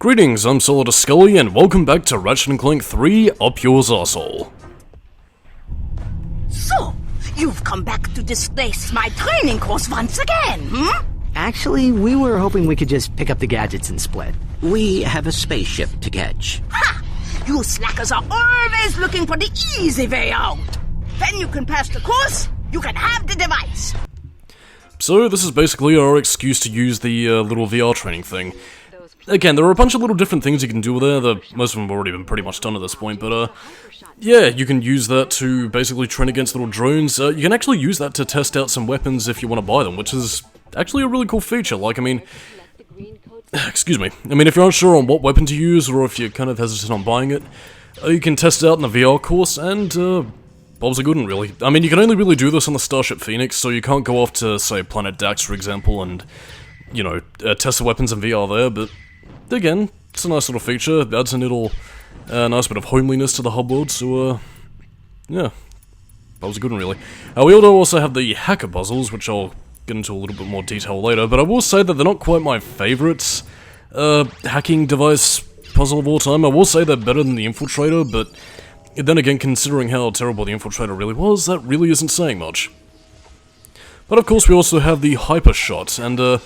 Greetings, I'm Solidus-Skully, and welcome back to Ratchet & Clank 3 Up Yours Arsehole. So, you've come back to disgrace my training course once again, hmm? Actually, we were hoping we could just pick up the gadgets and split. We have a spaceship to catch. Ha! You slackers are always looking for the easy way out. When you can pass the course, you can have the device. So, this is basically our excuse to use the little VR training thing. Again, there are a bunch of little different things you can do there, most of them have already been pretty much done at this point, but yeah, you can use that to basically train against little drones. You can actually use that to test out some weapons if you want to buy them, which is actually a really cool feature. Like, I mean, excuse me, if you're unsure on what weapon to use, or if you're kind of hesitant on buying it, you can test it out in the VR course, and Bob's a good one, really. I mean, you can only really do this on the Starship Phoenix, so you can't go off to, say, Planet Dax, for example, and, you know, test the weapons in VR there, but again, it's a nice little feature, adds a little, nice bit of homeliness to the hub world, so, yeah, that was a good one, really. We also have the hacker puzzles, which I'll get into a little bit more detail later, but I will say that they're not quite my favourite, hacking device puzzle of all time. I will say they're better than the Infiltrator, but then again, considering how terrible the Infiltrator really was, that really isn't saying much. But of course, we also have the Hyper Shot, and, ooh,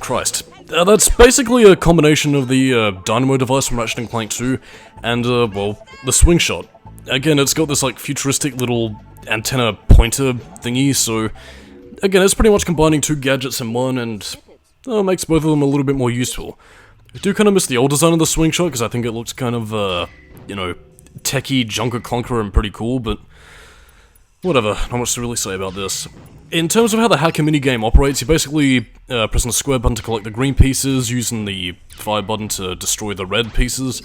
Christ. That's basically a combination of the Dynamo device from Ratchet & Clank 2 and, well, the Swing Shot. Again, it's got this, like, futuristic little antenna pointer thingy, so again, it's pretty much combining two gadgets in one, and makes both of them a little bit more useful. I do kind of miss the old design of the Swing Shot, because I think it looks kind of, you know, techie, junker clunker and pretty cool, but whatever, not much to really say about this. In terms of how the hacker minigame operates, you basically press the square button to collect the green pieces, using the fire button to destroy the red pieces,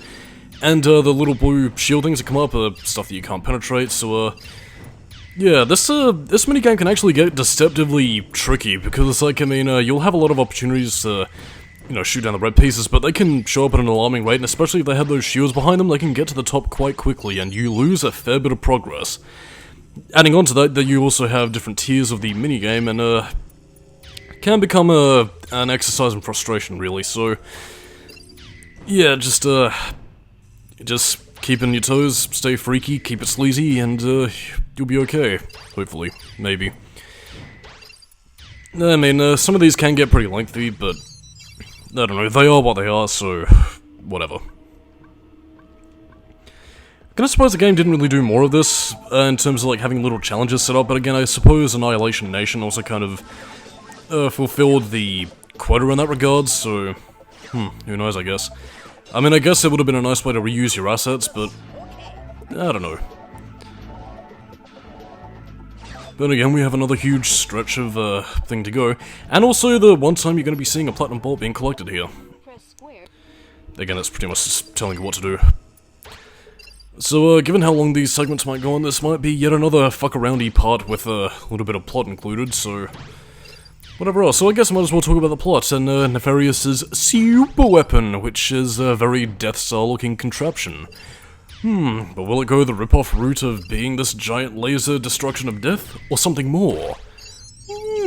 and the little blue shield things that come up are stuff that you can't penetrate, so yeah, this minigame can actually get deceptively tricky, because, like, you'll have a lot of opportunities to, you know, shoot down the red pieces, but they can show up at an alarming rate, and especially if they have those shields behind them, they can get to the top quite quickly, and you lose a fair bit of progress. Adding on to that, you also have different tiers of the minigame, and can become an exercise in frustration, really, so yeah, just keep on your toes, stay freaky, keep it sleazy, and you'll be okay, hopefully, maybe. Some of these can get pretty lengthy, but I don't know, they are what they are, so whatever. I kind of suppose the game didn't really do more of this, in terms of, like, having little challenges set up, but again, I suppose Annihilation Nation also kind of fulfilled the quota in that regard, so who knows, I guess. I guess it would have been a nice way to reuse your assets, but I don't know. But again, we have another huge stretch of thing to go, and also the one time you're going to be seeing a Platinum Bolt being collected here. Again, it's pretty much just telling you what to do. So, given how long these segments might go on, this might be yet another fuck-aroundy part with a little bit of plot included, so whatever else. So I guess I might as well talk about the plot, and Nefarious's super weapon, which is a very Death Star-looking contraption. But will it go the rip-off route of being this giant laser destruction of death, or something more?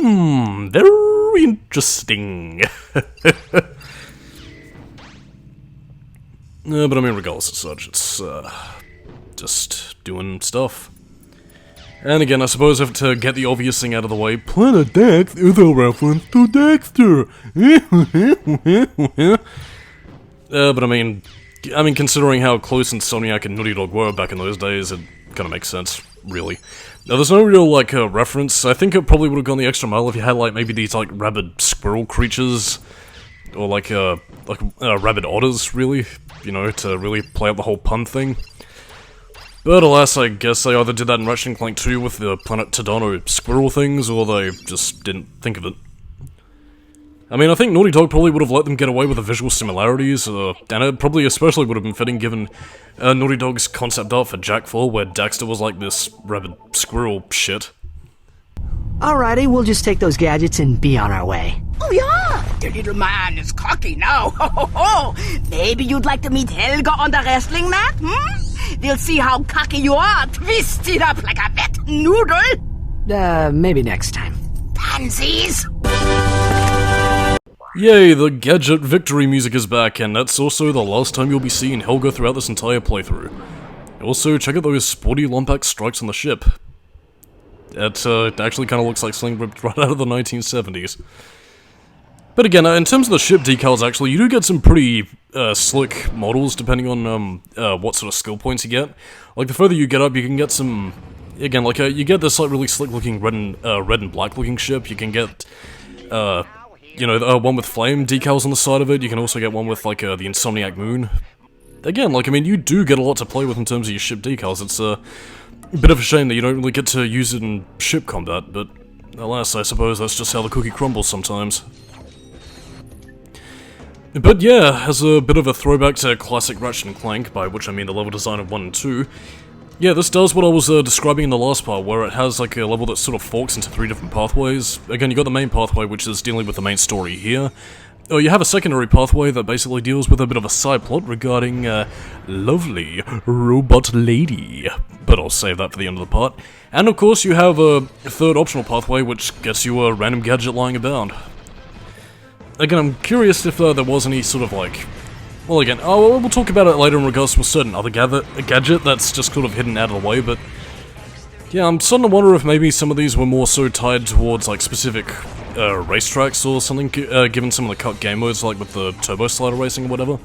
Very interesting. But regardless of such, it's, just doing stuff. And again, I suppose I have to get the obvious thing out of the way. Planet Dax is a reference to Dexter! But considering how close Insomniac and Naughty Dog were back in those days, it kinda makes sense, really. Now, there's no real, like, reference. I think it probably would have gone the extra mile if you had, like, maybe these, like, rabid squirrel creatures, or, like rabid otters, really, you know, to really play out the whole pun thing. But alas, I guess they either did that in Ratchet & Clank 2 with the Planet Tadano squirrel things, or they just didn't think of it. I think Naughty Dog probably would have let them get away with the visual similarities, and it probably especially would have been fitting given Naughty Dog's concept art for Jackfall, where Daxter was like this rabid squirrel shit. Alrighty, we'll just take those gadgets and be on our way. Oh yeah, the little man is cocky now. Ho ho ho! Maybe you'd like to meet Helga on the wrestling mat, We'll see how cocky you are, twisted up like a wet noodle. Maybe next time. Pansies! Yay, the gadget victory music is back, and that's also the last time you'll be seeing Helga throughout this entire playthrough. Also, check out those sporty Lombax strikes on the ship. It actually kind of looks like something ripped right out of the 1970s. But again, in terms of the ship decals, actually, you do get some pretty slick models, depending on what sort of skill points you get. Like, the further you get up, you can get some... Again, like, you get this, like, really slick-looking red and black-looking ship. You can get, you know, one with flame decals on the side of it. You can also get one with, like, the Insomniac Moon. Again, like, I mean, you do get a lot to play with in terms of your ship decals. It's a bit of a shame that you don't really get to use it in ship combat, but alas, I suppose that's just how the cookie crumbles sometimes. But yeah, as a bit of a throwback to classic Ratchet and Clank, by which I mean the level design of 1 and 2, yeah, this does what I was describing in the last part, where it has like a level that sort of forks into 3 different pathways. Again, you got the main pathway, which is dealing with the main story here. You have a secondary pathway that basically deals with a bit of a side plot regarding lovely robot lady, but I'll save that for the end of the part. And of course, you have a third optional pathway, which gets you a random gadget lying about. Again, I'm curious if there was any sort of like... Well, again, we'll talk about it later in regards to a certain other gadget that's just sort of hidden out of the way, but... Yeah, I'm starting to wonder if maybe some of these were more so tied towards, like, specific racetracks or something, given some of the cut game modes, like with the turbo slider racing or whatever.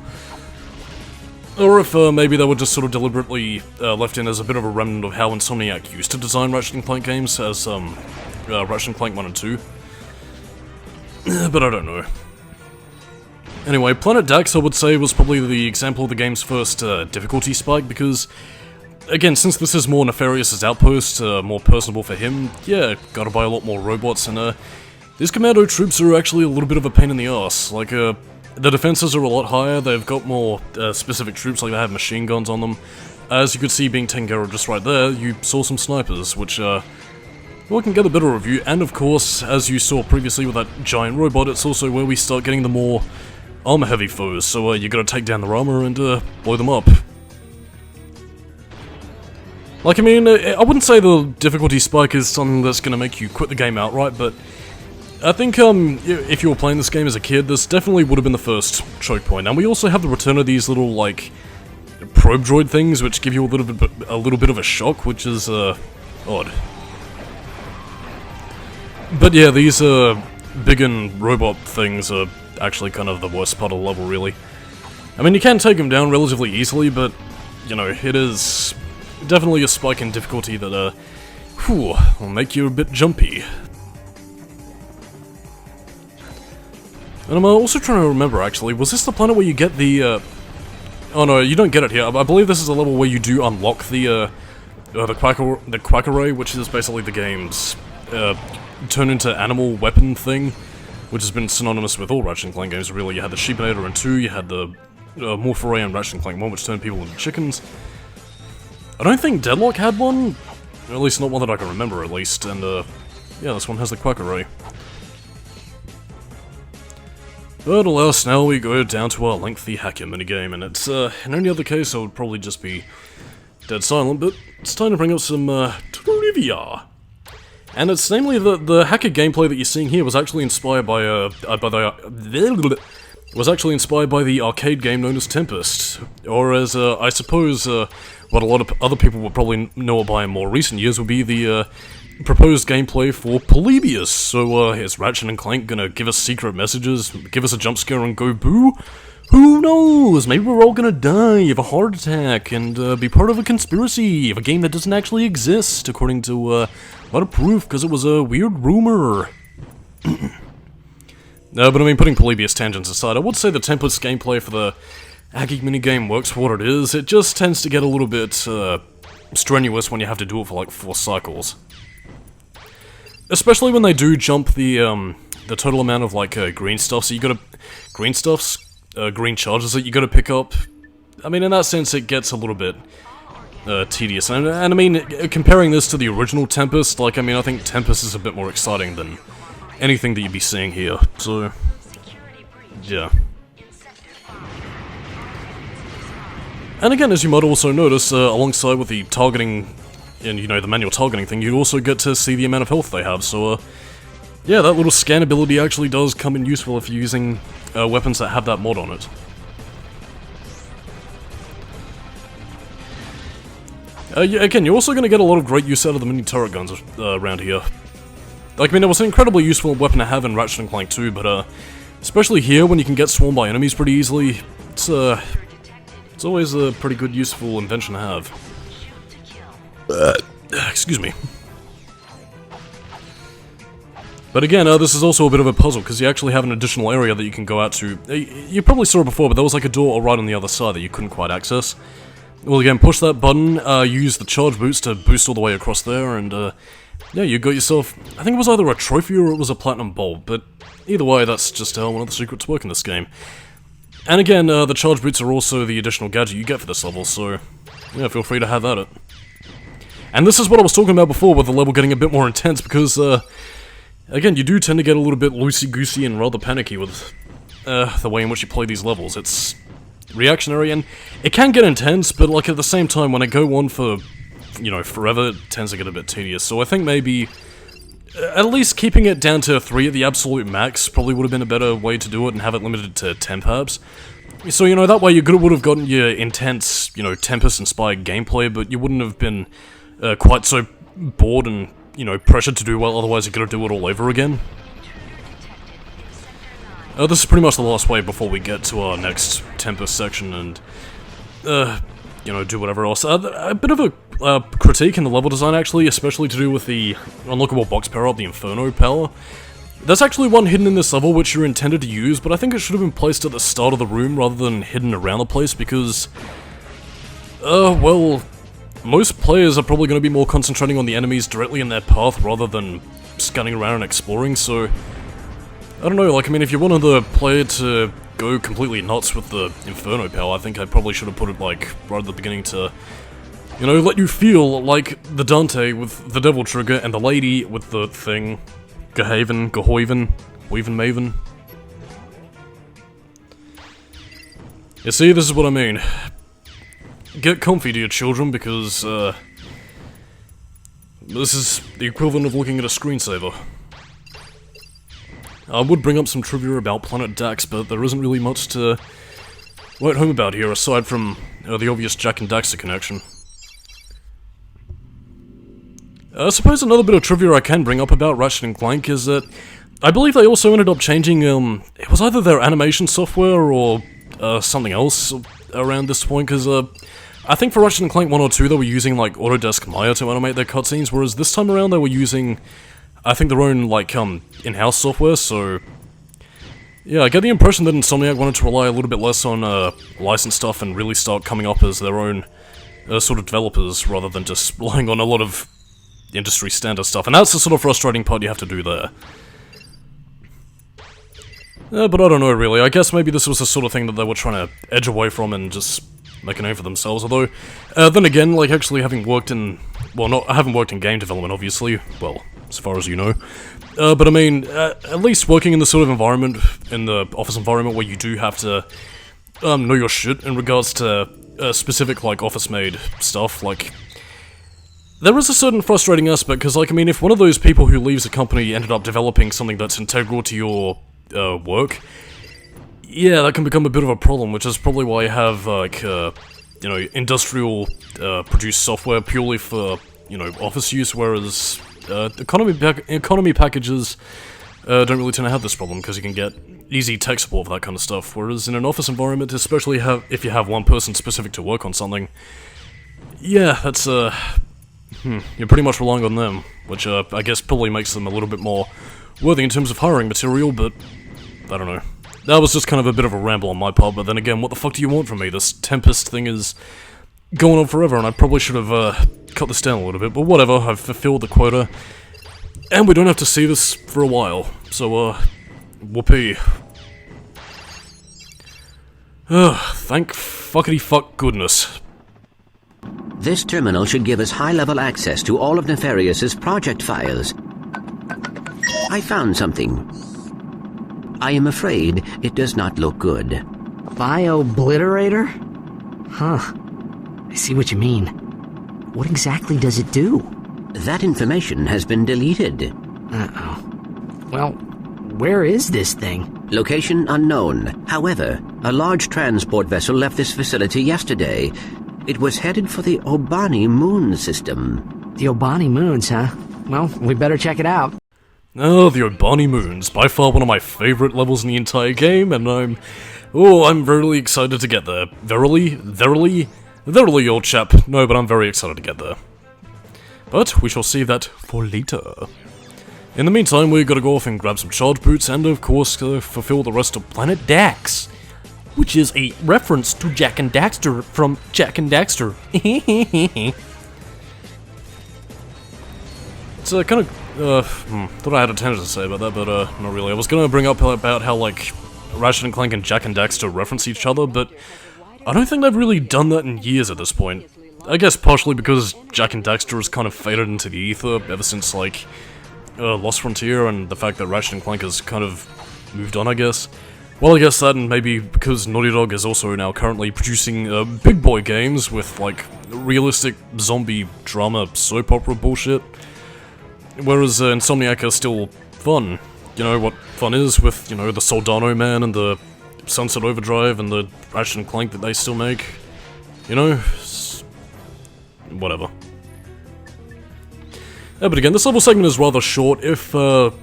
Or if maybe they were just sort of deliberately left in as a bit of a remnant of how Insomniac used to design Ratchet and Clank games, as Ratchet and Clank 1 and 2. But I don't know. Anyway, Planet Dax, I would say, was probably the example of the game's first difficulty spike, because, again, since this is more Nefarious' outpost, more personable for him, yeah, gotta buy a lot more robots, and these commando troops are actually a little bit of a pain in the ass. Like, the defenses are a lot higher, they've got more specific troops, like they have machine guns on them. As you could see being taken care of just right there, you saw some snipers, which, well, can get a better review, and of course, as you saw previously with that giant robot, it's also where we start getting the more armor-heavy foes, so you gotta take down their armor and blow them up. Like, I mean, I wouldn't say the difficulty spike is something that's gonna make you quit the game outright, but I think if you were playing this game as a kid, this definitely would have been the first choke point. And we also have the return of these little, like, probe droid things, which give you a little bit of a shock, which is odd. But yeah, these big and robot things are actually kind of the worst part of the level, really. I mean, you can take them down relatively easily, but, you know, it is definitely a spike in difficulty that, will make you a bit jumpy. And I'm also trying to remember, actually, was this the planet where you get the, oh no, you don't get it here. I believe this is a level where you do unlock the Quack Array, which is basically the game's, turn into animal weapon thing, which has been synonymous with all Ratchet and Clank games, really. You had the Sheepinator in 2, you had the Morph Array in Ratchet and Clank 1, which turned people into chickens. I don't think Deadlock had one, or at least not one that I can remember, at least, and yeah, this one has the Quack Array. But alas, now we go down to our lengthy hacker minigame, and it's, in any other case I would probably just be dead silent, but it's time to bring up some, trivia! And it's namely that the hacker gameplay that you're seeing here was actually inspired by the arcade game known as Tempest, or as I suppose what a lot of other people would probably know it by in more recent years would be the proposed gameplay for Polybius. So is Ratchet and Clank gonna give us secret messages, give us a jump scare and go boo? Who knows? Maybe we're all gonna die of a heart attack and be part of a conspiracy of a game that doesn't actually exist, according to a lot of proof, because it was a weird rumor. No, but I mean, putting Polybius tangents aside, I would say the Tempest gameplay for the hacking minigame works for what it is. It just tends to get a little bit strenuous when you have to do it for like 4 cycles. Especially when they do jump the total amount of like green stuff, so you gotta... green charges that you gotta pick up. I mean, in that sense, it gets a little bit tedious. And I mean, comparing this to the original Tempest, like, I mean, I think Tempest is a bit more exciting than anything that you'd be seeing here. So, yeah. And again, as you might also notice, alongside with the targeting, and you know, the manual targeting thing, you also get to see the amount of health they have, so, yeah, that little scan ability actually does come in useful if you're using weapons that have that mod on it. Yeah, again, you're also going to get a lot of great use out of the mini turret guns around here. Like, I mean, it was an incredibly useful weapon to have in Ratchet and Clank 2, but especially here when you can get swarmed by enemies pretty easily, it's always a pretty good, useful invention to have. Excuse me. But again, this is also a bit of a puzzle, because you actually have an additional area that you can go out to. You probably saw it before, but there was like a door right on the other side that you couldn't quite access. Well, again, push that button, use the charge boots to boost all the way across there, and yeah, you got yourself, I think it was either a trophy or it was a platinum bulb, but either way, that's just how one of the secrets work in this game. And again, the charge boots are also the additional gadget you get for this level, so yeah, feel free to have at it. And this is what I was talking about before with the level getting a bit more intense, because again, you do tend to get a little bit loosey-goosey and rather panicky with the way in which you play these levels. It's reactionary, and it can get intense, but like at the same time, when I go on for, you know, forever, it tends to get a bit tedious. So I think maybe at least keeping it down to 3 at the absolute max probably would have been a better way to do it, and have it limited to 10 perhaps. So, you know, that way you would have gotten your intense, you know, Tempest-inspired gameplay, but you wouldn't have been quite so bored and, you know, pressured to do well, otherwise you're gonna do it all over again. This is pretty much the last wave before we get to our next Tempest section and, you know, do whatever else. A bit of a critique in the level design, actually, especially to do with the unlockable box power-up, the Inferno power. There's actually one hidden in this level which you're intended to use, but I think it should have been placed at the start of the room rather than hidden around the place, because, well, most players are probably going to be more concentrating on the enemies directly in their path rather than scanning around and exploring, so I don't know, like, I mean, if you wanted the player to go completely nuts with the Inferno power, I think I probably should have put it, like, right at the beginning to, you know, let you feel like the Dante with the Devil Trigger and the lady with the thing, Gehaven, Gehoiven, Weaven Maven. You see, this is what I mean. Get comfy, dear children, because, this is the equivalent of looking at a screensaver. I would bring up some trivia about Planet Dax, but there isn't really much to write home about here, aside from the obvious Jak and Daxter connection. I suppose another bit of trivia I can bring up about Ratchet and Clank is that I believe they also ended up changing, it was either their animation software or something else around this point, because I think for Ratchet and Clank 1 or 2 they were using like Autodesk Maya to animate their cutscenes, whereas this time around they were using, I think, their own, like, in-house software, so yeah, I get the impression that Insomniac wanted to rely a little bit less on licensed stuff and really start coming up as their own sort of developers, rather than just relying on a lot of industry standard stuff, and that's the sort of frustrating part you have to do there. But I don't know, really. I guess maybe this was the sort of thing that they were trying to edge away from and just make a name for themselves, although, then again, like, actually having worked in, well, I haven't worked in game development, obviously, well, as far as you know, but I mean, at least working in the sort of environment, in the office environment where you do have to know your shit in regards to specific, like, office-made stuff, like, there is a certain frustrating aspect, because, like, I mean, if one of those people who leaves a company ended up developing something that's integral to your work, yeah, that can become a bit of a problem, which is probably why you have, like, you know, industrial produced software purely for, you know, office use, whereas economy packages don't really tend to have this problem, because you can get easy tech support for that kind of stuff, whereas in an office environment, especially if you have one person specific to work on something, yeah, that's, you're pretty much relying on them, which I guess probably makes them a little bit more worthy in terms of hiring material, but I don't know. That was just kind of a bit of a ramble on my part, but then again, what the fuck do you want from me? This Tempest thing is going on forever, and I probably should have cut this down a little bit, but whatever, I've fulfilled the quota, and we don't have to see this for a while, so, whoopee. Thank fuckity fuck goodness. This terminal should give us high-level access to all of Nefarious's project files. I found something. I am afraid it does not look good. Bio-obliterator? Huh. I see what you mean. What exactly does it do? That information has been deleted. Uh-oh. Well, where is this thing? Location unknown. However, a large transport vessel left this facility yesterday. It was headed for the Obani moon system. The Obani moons, huh? Well, we better check it out. Oh, the Obani Moons, by far one of my favourite levels in the entire game, and I'm really excited to get there. Verily, old chap. No, but I'm very excited to get there. But we shall save that for later. In the meantime, we gotta go off and grab some charge boots, and of course, fulfill the rest of Planet Dax. Which is a reference to Jak and Daxter from Jak and Daxter. It's kind of, thought I had a tangent to say about that, but not really. I was gonna bring up about how, like, Ratchet and Clank and Jak and Daxter reference each other, but I don't think they've really done that in years at this point. I guess partially because Jak and Daxter has kind of faded into the ether ever since, like, Lost Frontier, and the fact that Ratchet and Clank has kind of moved on, I guess. Well, I guess that, and maybe because Naughty Dog is also now currently producing big boy games with, like, realistic zombie drama soap opera bullshit. Whereas Insomniac are still fun. You know what fun is with, you know, the Soldano Man and the Sunset Overdrive and the Ratchet and Clank that they still make. You know? Whatever. Yeah, but again, this level segment is rather short, if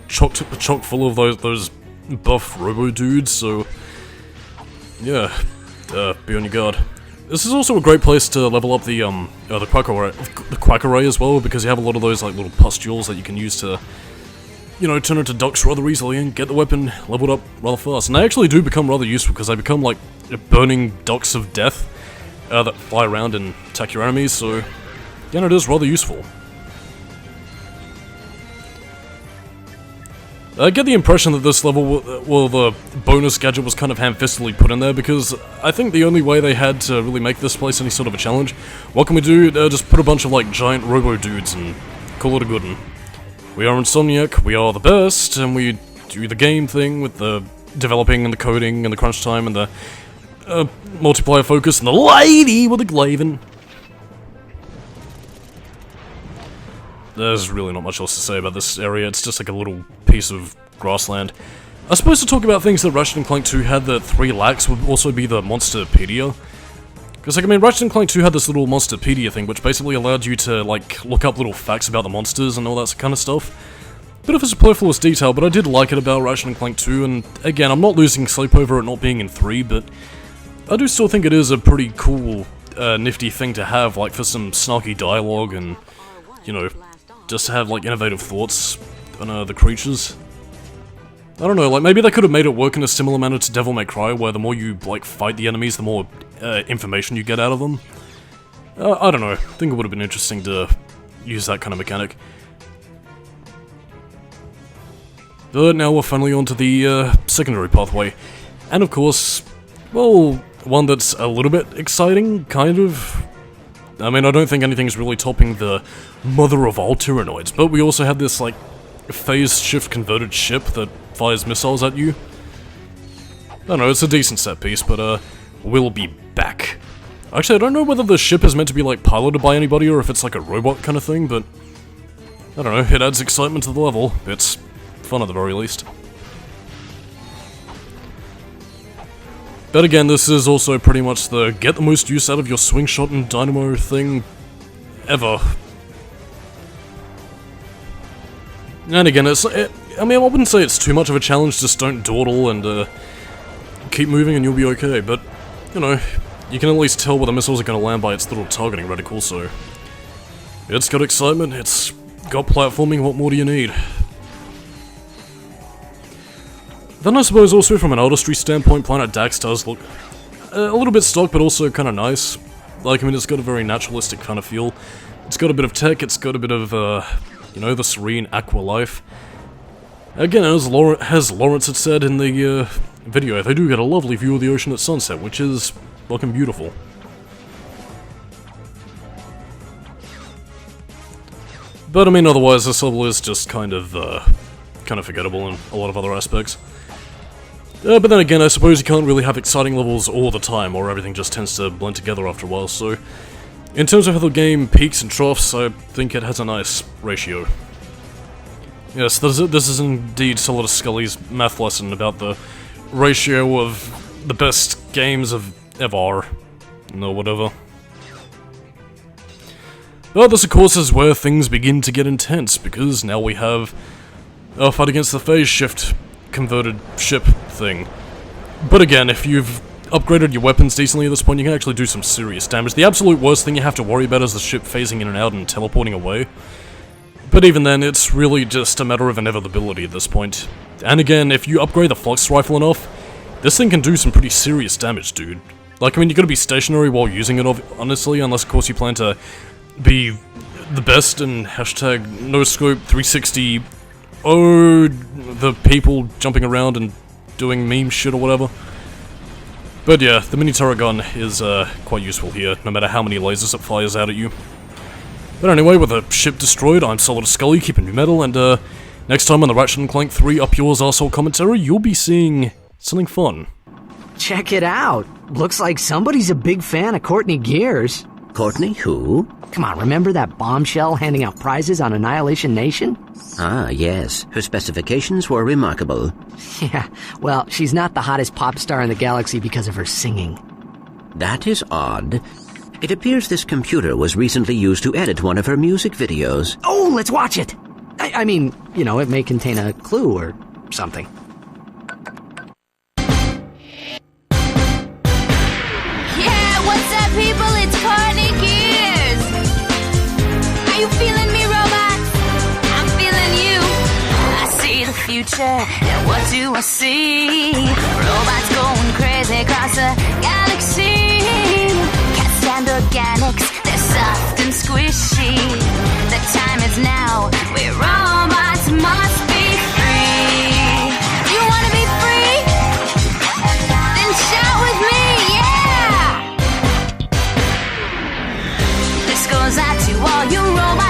chock full of those buff robo dudes, so yeah, be on your guard. This is also a great place to level up the Quack Array as well, because you have a lot of those like little pustules that you can use to, you know, turn into ducks rather easily and get the weapon leveled up rather fast. And they actually do become rather useful because they become like burning ducks of death that fly around and attack your enemies. So yeah, it is rather useful. I get the impression that this level, well, the bonus gadget was kind of ham-fistedly put in there, because I think the only way they had to really make this place any sort of a challenge, what can we do? Just put a bunch of, like, giant robo-dudes and call it a good one. We are Insomniac, we are the best, and we do the game thing with the developing and the coding and the crunch time and the multiplayer focus and the lady with the glavin. There's really not much else to say about this area, it's just like a little piece of grassland. I suppose to talk about things that Ratchet and Clank 2 had that 3 lacks would also be the Monsterpedia. Because, like, I mean, Ratchet and Clank 2 had this little Monsterpedia thing, which basically allowed you to, like, look up little facts about the monsters and all that kind of stuff. Bit of a superfluous detail, but I did like it about Ratchet and Clank 2, and again, I'm not losing sleep over it not being in 3, but I do still think it is a pretty cool, nifty thing to have, like, for some snarky dialogue and, you know, just to have, like, innovative thoughts on the creatures. I don't know, like, maybe they could have made it work in a similar manner to Devil May Cry, where the more you, like, fight the enemies, the more information you get out of them. I don't know, I think it would have been interesting to use that kind of mechanic. But now we're finally on to the secondary pathway. And of course, well, one that's a little bit exciting, kind of. I mean, I don't think anything's really topping the mother of all Tyrannoids, but we also have this, like, phase shift converted ship that fires missiles at you. I don't know, it's a decent set piece, but we'll be back. Actually, I don't know whether the ship is meant to be, like, piloted by anybody or if it's like a robot kind of thing, but I don't know, it adds excitement to the level. It's fun at the very least. But again, this is also pretty much the get the most use out of your swing shot and dynamo thing ever. And again, I mean, I wouldn't say it's too much of a challenge, just don't dawdle and keep moving and you'll be okay, but, you know, you can at least tell where the missiles are going to land by its little targeting reticle, so it's got excitement, it's got platforming, what more do you need? Then I suppose also from an artistry standpoint, Planet Dax does look a little bit stock, but also kind of nice. Like, I mean, it's got a very naturalistic kind of feel. It's got a bit of tech, it's got a bit of, you know, the serene aqua life. Again, as Lawrence had said in the video, they do get a lovely view of the ocean at sunset, which is fucking beautiful. But I mean, otherwise, this level is just kind of forgettable in a lot of other aspects. But then again, I suppose you can't really have exciting levels all the time, or everything just tends to blend together after a while, so in terms of how the game peaks and troughs, I think it has a nice ratio. Yes, this is indeed Solidus-Skully's math lesson about the ratio of the best games of ever. No, whatever. But this, of course, is where things begin to get intense, because now we have a fight against the phase shift converted ship thing. But again, if you've upgraded your weapons decently at this point, you can actually do some serious damage. The absolute worst thing you have to worry about is the ship phasing in and out and teleporting away. But even then, it's really just a matter of inevitability at this point. And again, if you upgrade the flux rifle enough, this thing can do some pretty serious damage, dude. Like, I mean, you gotta be stationary while using it, honestly, unless, of course, you plan to be the best and hashtag no-scope 360 the people jumping around and doing meme shit or whatever. But yeah, the mini turret gun is quite useful here, no matter how many lasers it fires out at you. But anyway, with the ship destroyed, I'm Solidus-Skully, keeping you metal, and next time on the Ratchet and Clank 3 Up Yours Arsehole commentary, you'll be seeing something fun. Check it out. Looks like somebody's a big fan of Courtney Gears. Courtney who? Come on, remember that bombshell handing out prizes on Annihilation Nation? Ah, yes. Her specifications were remarkable. Yeah, well, she's not the hottest pop star in the galaxy because of her singing. That is odd. It appears this computer was recently used to edit one of her music videos. Oh, let's watch it! I mean, you know, it may contain a clue or something. Yeah, what's up, people? It's Courtney Gears. Are you feeling me, robots? I'm feeling you. I see the future, and what do I see? Robots going crazy across the galaxy. Cats and organics, they're soft and squishy. The time is now, where robots must be free. Do you wanna be free? Then shout with me, yeah! This goes out to all you robots.